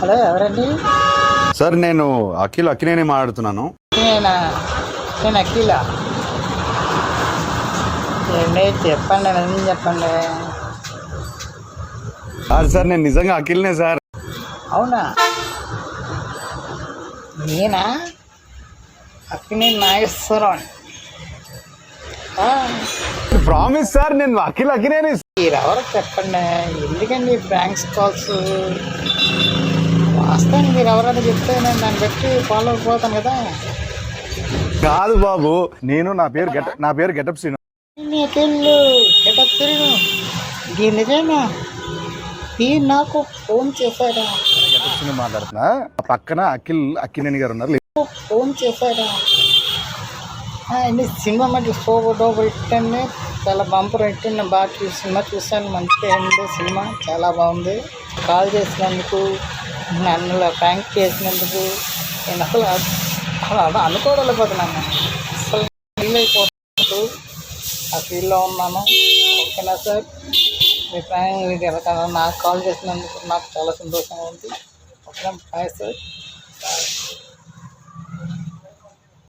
Hello, ఎవరండి? Sir నేను అక్కినేని మాట్లాడుతున్నాను. నేనా? నేను అఖిల. ఏంటి చెప్పండి, నిజం చెప్పండి. సార్ నేను నిజంగా అఖిల్నే సార్. అవునా? నేనా? అక్కినేని నాగేశ్వరం. ప్రామిస్ సార్, నేను అఖినేని. మీరెవరో చెప్పండి, ఎందుకండి ప్రాంక్స్ కాల్స్? వాస్తవానికి మీరు ఎవరైనా చెప్తే నేను దాన్ని బట్టి ఫాలో అయిపోతాను కదా. కాదు బాబు, నేను నా పేరు గెటప్ శ్రీను. నీకెళ్ళు గెటప్ తిరుగు. ఇది నిజమేనా? మీరు నాకు ఫోన్ చేశారా? గెటప్ శ్రీను మాట్లాడుతున్నా. పక్కన అక్కినేని గారు ఉన్నారు. ఫోన్ చేశారా? సినిమా మంచి సూపర్ హిట్, చాలా బంపర్ హిట్. నేను బాగా సినిమా చూశాను, మంచిగా అయింది సినిమా, చాలా బాగుంది. కాల్ చేసినందుకు, నన్ను ప్రాంక్ చేసినందుకు నేను అసలు అనుకోవలేకపోతున్నాను. అసలు ఫీల్ అయిపోతున్నట్టు ఆ ఫీల్లో ఉన్నాను. ఓకేనా సార్? మీ ప్రాంక్ మీకు ఎలా నాకు కాల్ చేసినందుకు నాకు చాలా సంతోషంగా ఉంది. ఓకేనా? Bye sir.